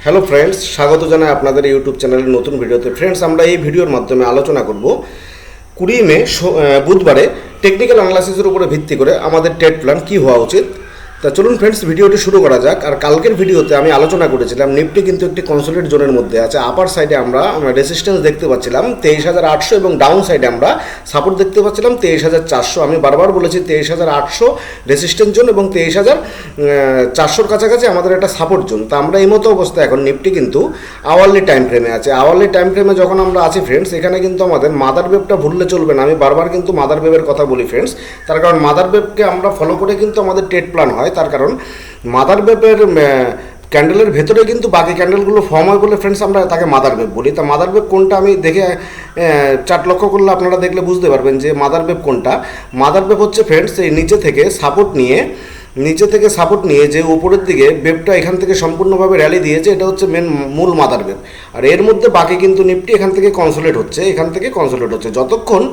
Hello friends, স্বাগত জানাই আপনাদের ইউটিউব চ্যানেলের নতুন ভিডিওতে। ফ্রেন্ডস, আমরা এই ভিডিওর মাধ্যমে আলোচনা করব 20 মে বুধবারে টেকনিক্যাল অ্যানালাইসিসের উপরে ভিত্তি করে আমাদের ট্রেড প্ল্যান কী হওয়া উচিত। তা চলুন ফ্রেন্ডস, ভিডিওটি শুরু করা যাক। আর কালকের ভিডিওতে আমি আলোচনা করেছিলাম নিফটি কিন্তু একটি কনসোলিডেট জোনের মধ্যে আছে। আপার সাইডে আমরা রেসিস্ট্যান্স দেখতে পাচ্ছিলাম 23,800 এবং ডাউন সাইডে আমরা সাপোর্ট দেখতে পাচ্ছিলাম 23,400। আমি বারবার বলেছি 23,800 রেসিস্ট্যান্স জোন এবং 23,400 কাছাকাছি আমাদের একটা সাপোর্ট জোন। তা আমরা এই মতো অবস্থায় এখন নিফটি কিন্তু আওয়ারলি টাইম ফ্রেমে আছে। আওয়ারলি টাইম ফ্রেমে যখন আমরা আছি ফ্রেন্ডস, এখানে কিন্তু আমাদের মাদার ওয়েভটা ভুললে চলবে না। আমি বারবার কিন্তু মাদার ওয়েভের কথা বলি ফ্রেন্ডস, তার কারণ মাদার ওয়েভকে আমরা ফলো করে কিন্তু আমাদের ট্রেড প্ল্যান হয়। তার কারণ মাদার ওয়েভের ক্যান্ডেলের ভেতরে কিন্তু বাকি ক্যান্ডেলগুলো ফর্ম হয় বলে ফ্রেন্ডস আমরা তাকে মাদার ওয়েভ বলি। তা মাদার ওয়েভ কোনটা আমি দেখে চার্ট লক্ষ্য করলে আপনারা দেখলে বুঝতে পারবেন যে মাদার ওয়েভ কোনটা। মাদার ওয়েভ হচ্ছে ফ্রেন্ডস এই নিচে থেকে সাপোর্ট নিয়ে যে উপরের দিকে ওয়েভটা এখান থেকে সম্পূর্ণভাবে র্যালি দিয়েছে, এটা হচ্ছে মূল মাদার ওয়েভ। আর এর মধ্যে বাকি কিন্তু নিফটি এখান থেকে কনসোলিডেট হচ্ছে। যতক্ষণ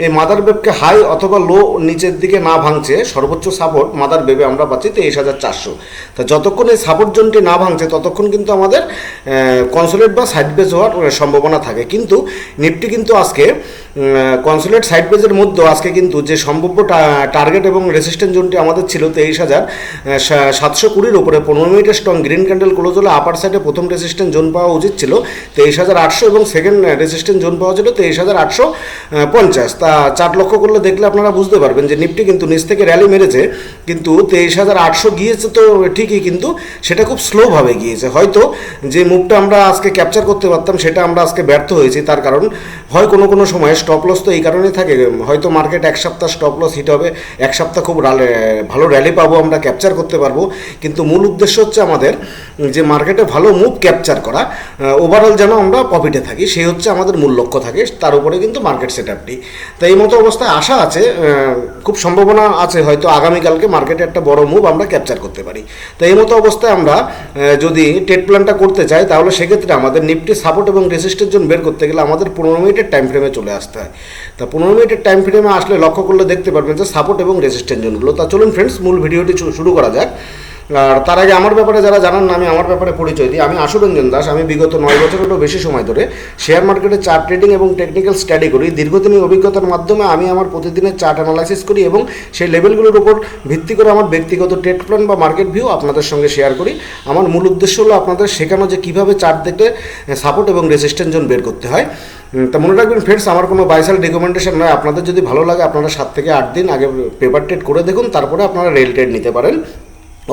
এই মাদার ওয়েভকে হাই অথবা লো নিচের দিকে না ভাঙছে, সর্বোচ্চ সাপোর্ট মাদার ওয়েভে আমরা পাচ্ছি 23,400। তা যতক্ষণ এই সাপোর্ট জোনটি না ভাঙছে ততক্ষণ কিন্তু আমাদের কনসোলিডেট বা সাইড বেজ হওয়ার সম্ভাবনা থাকে। কিন্তু নিফটি কিন্তু আজকে কনসোলিডেট সাইড বেজের মধ্যেও আজকে কিন্তু যে সম্ভাব্য টার্গেট এবং রেসিস্ট্যান্স জোনটি আমাদের ছিল 23,720 উপরে 15 মিনিটের স্ট্রং গ্রিন ক্যান্ডেল ক্লোজ হলে আপার সাইডে প্রথম রেসিস্ট্যান্স জোন পাওয়া উচিত ছিল 23,800 এবং সেকেন্ড রেসিস্ট্যান্স জোন পাওয়া ছিল 23,850। তা চার্ট লক্ষ্য করলে দেখলে আপনারা বুঝতে পারবেন যে নিফটি কিন্তু নিচ থেকে র্যালি মেরেছে, কিন্তু 23,800 গিয়েছে তো ঠিকই, কিন্তু সেটা খুব স্লোভাবে গিয়েছে। হয়তো যে মুভটা আমরা আজকে ক্যাপচার করতে পারতাম সেটা আমরা আজকে ব্যর্থ হয়েছি। তার কারণ হয় কোনো সময় স্টপ লস তো এই কারণেই থাকে, হয়তো মার্কেট এক সপ্তাহ স্টপ লস হিট হবে, এক সপ্তাহ খুব ভালো র্যালি পাবো, আমরা ক্যাপচার করতে পারবো। কিন্তু মূল উদ্দেশ্য হচ্ছে আমাদের যে মার্কেটে ভালো মুভ ক্যাপচার করা, ওভারঅল যেন আমরা প্রফিটে থাকি, সেই হচ্ছে আমাদের মূল লক্ষ্য থাকে। তার উপরে কিন্তু মার্কেট সেট আপটি। তো এই মতো অবস্থায় আশা আছে, খুব সম্ভাবনা আছে হয়তো আগামীকালকে মার্কেটে একটা বড় মুভ আমরা ক্যাপচার করতে পারি। তো এই মতো অবস্থায় আমরা যদি ট্রেড প্ল্যানটা করতে চাই তাহলে সেক্ষেত্রে আমাদের নিফটি সাপোর্ট এবং রেজিস্ট্যান্স জোন বের করতে গেলে আমাদের 15 মিনিটের টাইম ফ্রেমে চলে আসতে হয়। তা 15 মিনিটের টাইম ফ্রেমে আসলে লক্ষ্য করলে দেখতে পারবেন যে সাপোর্ট এবং রেজিস্ট্যান্স জোনগুলো। তা চলুন ফ্রেন্ডস, মূল ভিডিওটি শুরু করা যাক। আর তার আগে আমার ব্যাপারে যারা জানান না, আমি আমার ব্যাপারে পরিচয় দিই। আমি আশুরঞ্জন দাস। আমি বিগত 9 বছরেরও বেশি সময় ধরে শেয়ার মার্কেটে চার্ট ট্রেডিং এবং টেকনিক্যাল স্টাডি করি। দীর্ঘদিনের অভিজ্ঞতার মাধ্যমে আমি আমার প্রতিদিনের চার্ট অ্যানালাইসিস করি এবং সেই লেভেলগুলোর উপর ভিত্তি করে আমার ব্যক্তিগত ট্রেড প্ল্যান বা মার্কেট ভিউ আপনাদের সঙ্গে শেয়ার করি। আমার মূল উদ্দেশ্য হলো আপনাদের শেখানো যে কীভাবে চার্ট দেখে সাপোর্ট এবং রেজিস্ট্যান্স জোন বের করতে হয়। তা মনে রাখবেন ফ্রেন্ডস, আমার কোনো বাইসাল রিকমেন্ডেশন নয়। আপনাদের যদি ভালো লাগে আপনারা 7 থেকে 8 দিন আগে পেপার ট্রেড করে দেখুন, তারপরে আপনারা রেল ট্রেড নিতে পারেন,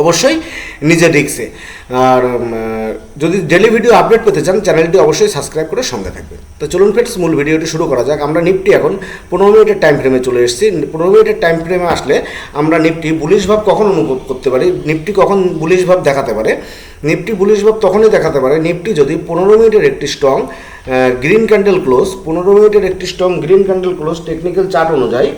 অবশ্যই নিজের রিস্কে। আর যদি ডেলি ভিডিও আপডেট পেতে চান চ্যানেলটি অবশ্যই সাবস্ক্রাইব করে সঙ্গে থাকবেন। তো চলুন ফ্রেন্ডস, মূল ভিডিওটি শুরু করা যাক। আমরা নিফটি এখন 15 মিনিটের টাইম ফ্রেমে চলে এসেছি। 15 মিনিটের টাইম ফ্রেমে আসলে আমরা নিফটি বুলিশ ভাব কখন অনুভব করতে পারি, নিফটি কখন বুলিশ ভাব দেখাতে পারে। নিফটি বুলিশ ভাব তখনই দেখাতে পারে নিফটি যদি 15 মিনিটের একটি স্ট্রং গ্রিন ক্যান্ডেল ক্লোজ, 15 মিনিটের একটি strong green candle close technical chart অনুযায়ী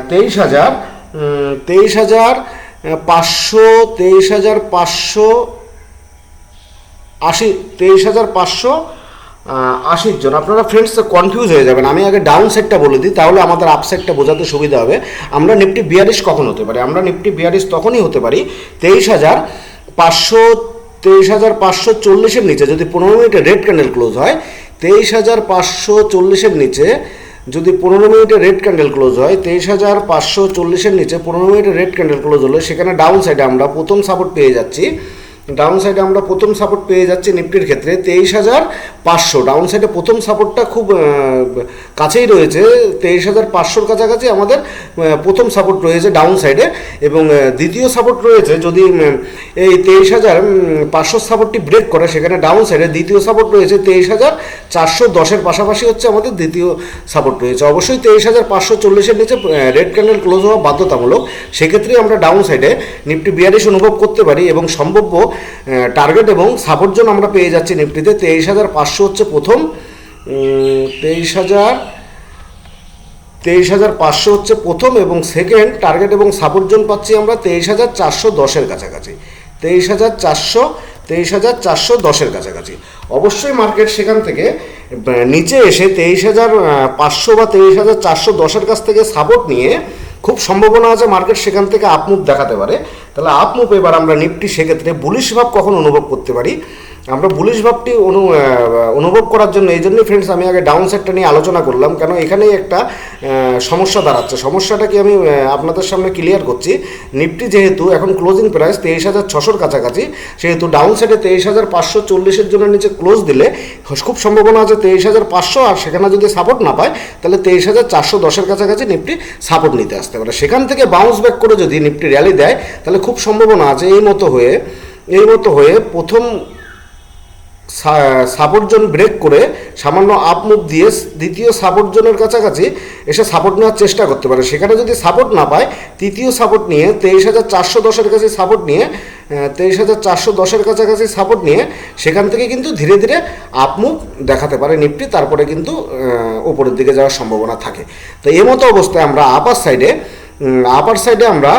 23,580 জন। আপনারা ফ্রেন্ডস কনফিউজ হয়ে যাবেন। আমি আগে ডাউন সাইডটা বলে দিই, তাহলে আমাদের আপ সাইডটা বোঝাতে সুবিধা হবে। আমরা নিফটি 42 কখন হতে পারি? আমরা নিফটি 42 তখনই হতে পারি 23,540-এর নিচে যদি 15 মিনিটে রেড ক্যান্ডেল ক্লোজ হয়। 23,540-এর নিচে যদি 15 মিনিটে রেড ক্যান্ডেল ক্লোজ হয়, 23,540-এর নিচে 15 মিনিটে রেড ক্যান্ডেল ক্লোজ হলে সেখানে ডাউন সাইডে আমরা প্রথম সাপোর্ট পেয়ে যাচ্ছি। নিফটির ক্ষেত্রে 23,500 ডাউন সাইডে প্রথম সাপোর্টটা খুব কাছেই রয়েছে। 23,500-র কাছাকাছি আমাদের প্রথম সাপোর্ট রয়েছে ডাউন সাইডে, এবং দ্বিতীয় সাপোর্ট রয়েছে যদি এই 23,500 সাপোর্টটি ব্রেক করে সেখানে ডাউন সাইডে দ্বিতীয় সাপোর্ট রয়েছে 23,410-এর পাশাপাশি হচ্ছে আমাদের দ্বিতীয় সাপোর্ট রয়েছে। অবশ্যই 23,540-এর নিচে রেড ক্যান্ডেল ক্লোজ হওয়া বাধ্যতামূলক। সেক্ষেত্রে আমরা ডাউন সাইডে নিফটি 42 অনুভব করতে পারি এবং সম্ভাব্য টার্গেট এবং সাপোর্ট জোন আমরা পেয়ে যাচ্ছি নিফটিতে 23,500 হচ্ছে প্রথম, 23,500 হচ্ছে প্রথম, এবং সেকেন্ড টার্গেট এবং সাপোর্ট জোন পাচ্ছি আমরা 23,410-এর কাছাকাছি, 23,410-এর কাছাকাছি। অবশ্যই মার্কেট সেখান থেকে নিচে এসে 23,500 বা 23,410-এর কাছ থেকে সাপোর্ট নিয়ে খুব সম্ভাবনা আছে মার্কেট সেখান থেকে আপমুভ দেখাতে পারে। তাহলে আপমুভ এবার আমরা নিফটি সেক্ষেত্রে বুলিশ ভাব কখন অনুভব করতে পারি? আমরা বুলিশ ভাবটি অনুভব করার জন্য এই জন্যই ফ্রেন্ডস আমি আগে ডাউন সাইডটা নিয়ে আলোচনা করলাম, কেন এখানেই একটা সমস্যা দাঁড়াচ্ছে। সমস্যাটা কি আমি আপনাদের সামনে ক্লিয়ার করছি। নিফটি যেহেতু এখন ক্লোজিং প্রাইস 23,600 কাছাকাছি, সেহেতু ডাউন সাইডে 23,540-এর জন্য নিচে ক্লোজ দিলে খুব সম্ভাবনা আছে 23,500, আর সেখানে যদি সাপোর্ট না পায় তাহলে 23,410-এর কাছাকাছি নিফটি সাপোর্ট নিতে আসতে পারে। সেখান থেকে বাউন্স ব্যাক করে যদি নিফটি র্যালি দেয় তাহলে খুব সম্ভাবনা আছে এই মতো হয়ে প্রথম সাপোর্ট জোন ব্রেক করে সামান্য আপ মুভ দিয়ে দ্বিতীয় সাপোর্ট জোনের কাছাকাছি এসে সাপোর্ট নেওয়ার চেষ্টা করতে পারে। সেখানে যদি সাপোর্ট না পায় তৃতীয় সাপোর্ট নিয়ে 23,410-এর কাছে সাপোর্ট নিয়ে 23,410-এর কাছাকাছি সাপোর্ট নিয়ে সেখান থেকে কিন্তু ধীরে ধীরে আপ মুভ দেখাতে পারে নিফটি, তারপরে কিন্তু উপরের দিকে যাওয়ার সম্ভাবনা থাকে। তো এই মতো অবস্থায় আমরা আপার সাইডে আমরা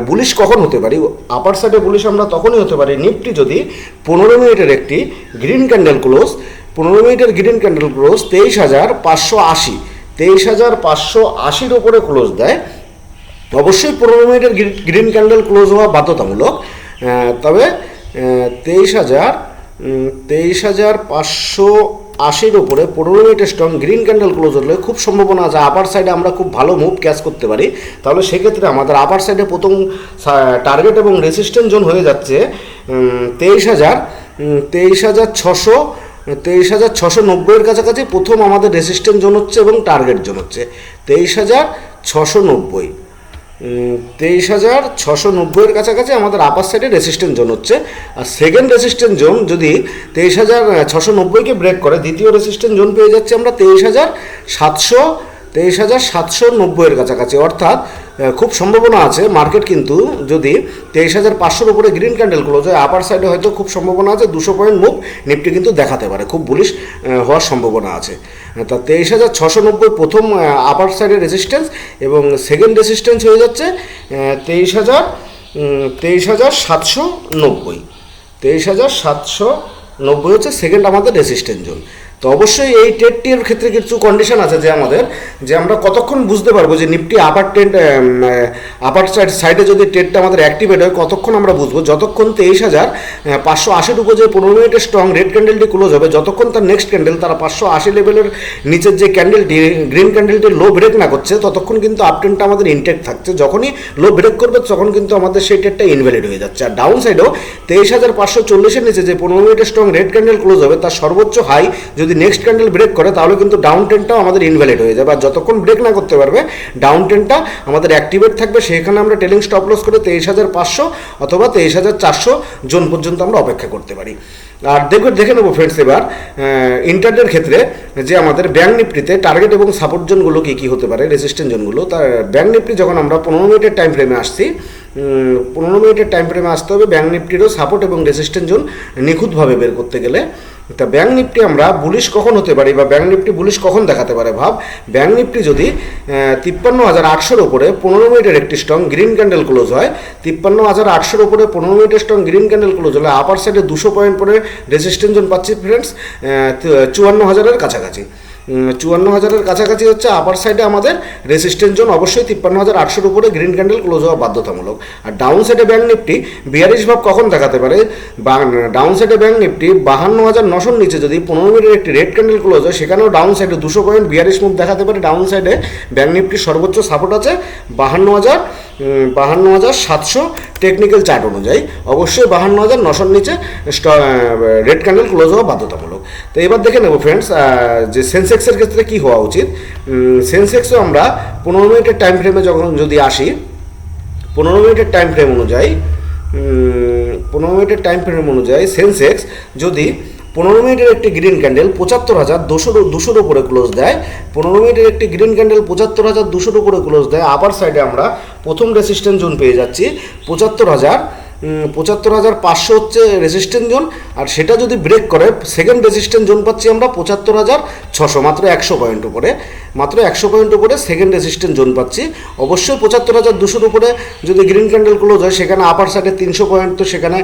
বুলিশ কখন হতে পারি? আপার সাইডে বুলিশ আমরা তখনই হতে পারি নিফটি যদি 15 মিনিটের একটি গ্রিন ক্যান্ডেল ক্লোজ 23,580-23,580-র উপরে ক্লোজ দেয়। অবশ্যই 15 মিনিটের গ্রিন ক্যান্ডেল ক্লোজ হওয়া বাধ্যতামূলক, তবে 23,580-র উপরে 15 মিনিটের স্ট্রং গ্রিন ক্যান্ডেল ক্লোজ হলে খুব সম্ভাবনা আছে আপার সাইডে আমরা খুব ভালো মুভ ক্যাচ করতে পারি। তাহলে সেক্ষেত্রে আমাদের আপার সাইডে প্রথম টার্গেট এবং রেসিস্ট্যান্স জোন হয়ে যাচ্ছে 23,690-এর কাছাকাছি প্রথম আমাদের রেসিস্ট্যান্স জোন হচ্ছে এবং টার্গেট জোন হচ্ছে 23,690-এর কাছাকাছি আমাদের আপার সাইডে রেসিস্ট্যান্স জোন হচ্ছে। আর সেকেন্ড রেসিস্ট্যান্স জোন যদি 23,690-কে ব্রেক করে দ্বিতীয় রেসিস্ট্যান্স জোন পেয়ে যাচ্ছে আমরা 23,790-এর কাছাকাছি। অর্থাৎ খুব সম্ভাবনা আছে মার্কেট কিন্তু যদি 23,500-এর উপরে গ্রিন ক্যান্ডেল ক্লোজ হয় আপার সাইডে হয়তো খুব সম্ভাবনা আছে 200 পয়েন্ট মুভ নিফটি কিন্তু দেখাতে পারে, খুব বুলিশ হওয়ার সম্ভাবনা আছে। তা 23,690 প্রথম আপার সাইডের রেজিস্ট্যান্স এবং সেকেন্ড রেজিস্ট্যান্স হয়ে যাচ্ছে 23,790 হচ্ছে সেকেন্ড আমাদের রেজিস্ট্যান্স জোন। তো অবশ্যই এই ট্রেডটির ক্ষেত্রে কিছু কন্ডিশন আছে যে আমরা কতক্ষণ বুঝতে পারবো যে নিফটি আপার সাইডে যদি ট্রেডটা আমাদের অ্যাক্টিভেট হয় কতক্ষণ আমরা বুঝবো, যতক্ষণ 23,580-র উপর যে 15 মিনিটের স্ট্রং রেড ক্যান্ডেলটি ক্লোজ হবে, যতক্ষণ তার নেক্সট ক্যান্ডেল তারা 580 লেভেলের নিচের যে ক্যান্ডেলটি গ্রিন ক্যান্ডেলটি লো ব্রেক না করছে ততক্ষণ কিন্তু আপ ট্রেন্ডটা আমাদের ইনটেক্ট থাকছে। যখনই লো ব্রেক করবে তখন কিন্তু আমাদের সেই ট্রেডটা ইনভ্যালিড হয়ে যাচ্ছে। আর ডাউন সাইডেও 23,540-এর নিচে যে 15 মিনিটের স্ট্রং রেড ক্যান্ডেল ক্লোজ হবে তার সর্বোচ্চ হাই যদি নেক্সট ক্যান্ডেল ব্রেক করে তাহলে কিন্তু ডাউন ট্রেন্ডটাও আমাদের ইনভ্যালিড হয়ে যাবে। আর যতক্ষণ ব্রেক না করতে পারবে ডাউন ট্রেন্ডটা আমাদের অ্যাক্টিভেট থাকবে, সেখানে আমরা টেলিং স্টপ লস করে 23,500 অথবা 23,400 জোন পর্যন্ত আমরা অপেক্ষা করতে পারি। আর দেখে নেবো ফ্রেন্ডস এবার ইন্টারডের ক্ষেত্রে যে আমাদের ব্যাংক নিফটিতে টার্গেট এবং সাপোর্ট জোনগুলো কী হতে পারে, রেজিস্ট্যান্স জোনগুলো। তার ব্যাংক নিফটি যখন আমরা 15 মিনিটের টাইম ফ্রেমে আসছি, 15 মিনিটের টাইম ফ্রেমে আসতে হবে ব্যাংক নিফটিরও সাপোর্ট এবং রেজিস্ট্যান্স জোন নিখুঁতভাবে বের করতে গেলে। তা ব্যাংক নিফটি আমরা বুলিশ কখন হতে পারি বা ব্যাংক নিফটি বুলিশ কখন দেখাতে পারে? ব্যাংক নিফটি যদি 53,800-র উপরে 15 মিনিটের একটি স্ট্রং গ্রিন ক্যান্ডেল ক্লোজ হয়, 53,800-র উপরে 15 মিনিটের স্ট্রং গ্রিন ক্যান্ডেল ক্লোজ হলে আপার সাইডে 200 পয়েন্ট পরে রেজিস্ট্যান্স জোন পাচ্ছি ফ্রেন্ডস 54,000-এর কাছাকাছি। 54,000-এর কাছাকাছি হচ্ছে আপার সাইডে আমাদের রেজিস্ট্যান্স জোন। অবশ্যই 53,800-র উপরে গ্রিন ক্যান্ডেল ক্লোজ হওয়া বাধ্যতামূলক। আর ডাউন সাইডে ব্যাংক নিফটি 42 ভাব কখন দেখাতে পারে? ডাউন সাইডে ব্যাংক নিফটি 52,900-র নিচে যদি 15 মিনিটের একটি রেড ক্যান্ডেল ক্লোজ হয় সেখানেও ডাউন সাইডে 200 পয়েন্ট 42 মুভ দেখাতে পারে। ডাউন সাইডে ব্যাংক নিফটির সর্বোচ্চ সাপোর্ট আছে 52,700 টেকনিক্যাল চার্ট অনুযায়ী। অবশ্যই 52,900-র নিচে রেড ক্যান্ডেল ক্লোজ হওয়া বাধ্যতামূলক। তো এবার দেখে নেব ফ্রেন্ডস যে সেন্সেক্সের ক্ষেত্রে কী হওয়া উচিত। সেন্সেক্সও আমরা 15 মিনিটের টাইম ফ্রেমে যদি আসি, 15 মিনিটের টাইম ফ্রেম অনুযায়ী সেন্সেক্স যদি 15 মিনিটের একটি গ্রিন ক্যান্ডেল 75,200-র উপরে ক্লোজ দেয়, 15 মিনিটের একটি গ্রিন ক্যান্ডেল 75,200-র উপরে ক্লোজ দেয়, আপার সাইডে আমরা প্রথম রেজিস্ট্যান্স জোন পেয়ে যাচ্ছি 75,500 হচ্ছে রেজিস্ট্যান্স জোন। আর সেটা যদি ব্রেক করে সেকেন্ড রেজিস্ট্যান্স জোন পাচ্ছি আমরা 75,600, মাত্র 100 পয়েন্ট উপরে সেকেন্ড রেজিস্ট্যান্স জোন পাচ্ছি। অবশ্যই 75,200-র উপরে যদি গ্রিন ক্যান্ডেল ক্লোজ হয় সেখানে আপার সাইডে 300 পয়েন্ট, তো সেখানে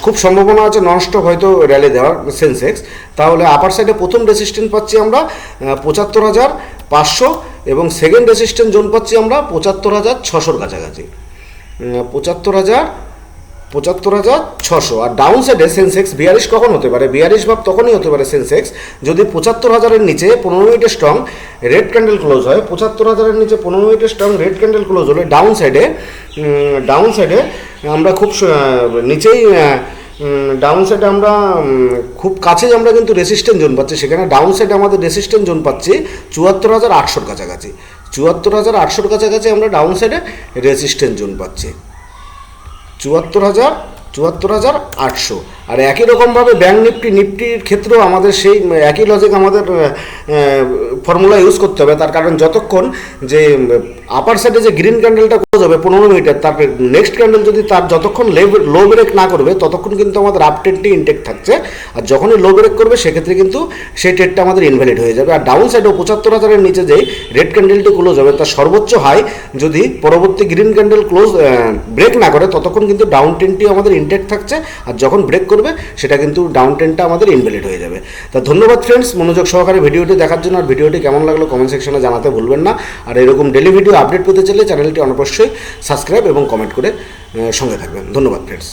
খুব সম্ভাবনা আছে ননস্টপ হয়তো র্যালি দেওয়ার সেন্সেক্স। তাহলে আপার সাইডে প্রথম রেজিস্ট্যান্স পাচ্ছি আমরা 75,500 এবং সেকেন্ড রেজিস্ট্যান্স জোন পাচ্ছি আমরা 75,600-র কাছাকাছি। 75,600। আর ডাউন সাইডে সেন্সেক্স 42 কখন হতে পারে? 42 ভাব তখনই হতে পারে সেন্সেক্স যদি 75,000-এর নিচে 15 মিনিটের স্ট্রং রেড ক্যান্ডেল ক্লোজ হয়। 75,000-এর নিচে 15 মিনিটের স্ট্রং রেড ক্যান্ডেল ক্লোজ হলে ডাউন সাইডে আমরা খুব নিচেই ডাউন সাইডে আমরা খুব কাছেই আমরা কিন্তু রেসিস্ট্যান্ট জোন পাচ্ছি। সেখানে ডাউন সাইডে আমাদের রেসিস্ট্যান্ট জোন পাচ্ছি 74,800-র কাছাকাছি। 74,800-র কাছাকাছি আমরা ডাউন সাইডে রেসিস্ট্যান্ট জোন পাচ্ছি 74,800। আর একই রকমভাবে ব্যাঙ্ক নিফটির ক্ষেত্রেও আমাদের সেই একই লজিক আমাদের ফর্মুলা ইউজ করতে হবে। তার কারণ যতক্ষণ যে আপার সাইডে যে গ্রিন ক্যান্ডেলটা ক্লোজ হবে 15 মিনিটের, তার নেক্সট ক্যান্ডেল যদি তার যতক্ষণ লো ব্রেক না করবে ততক্ষণ কিন্তু আমাদের আপ ট্রেডটি ইনটেক্ট থাকছে। আর যখনই লো ব্রেক করবে সেক্ষেত্রে কিন্তু সেই ট্রেডটা আমাদের ইনভ্যালিড হয়ে যাবে। আর ডাউন সাইডেও 75,000-এর নিচে যেই রেড ক্যান্ডেলটি ক্লোজ হবে তার সর্বোচ্চ হাই যদি পরবর্তী গ্রিন ক্যান্ডেল ব্রেক না করে ততক্ষণ কিন্তু ডাউন ট্রেন্ডটি আমাদের ইনটেক্ট থাকছে। আর যখন ব্রেক করবে সেটা কিন্তু ডাউন ট্রেন্ডটা আমাদের ইনভ্যালিড হয়ে যাবে। তা ধন্যবাদ ফ্রেন্ডস মনোযোগ সহকারে ভিডিওটি দেখার জন্য। আর ভিডিওটি কেমন লাগলো কমেন্ট সেকশনে জানাতে ভুলবেন না। আর এরকম ডেলি ভিডিও আপডেট পেতে চাইলে চ্যানেলটি অবশ্যই সাবস্ক্রাইব এবং কমেন্ট করে সঙ্গে থাকবেন। ধন্যবাদ ফ্রেন্ডস।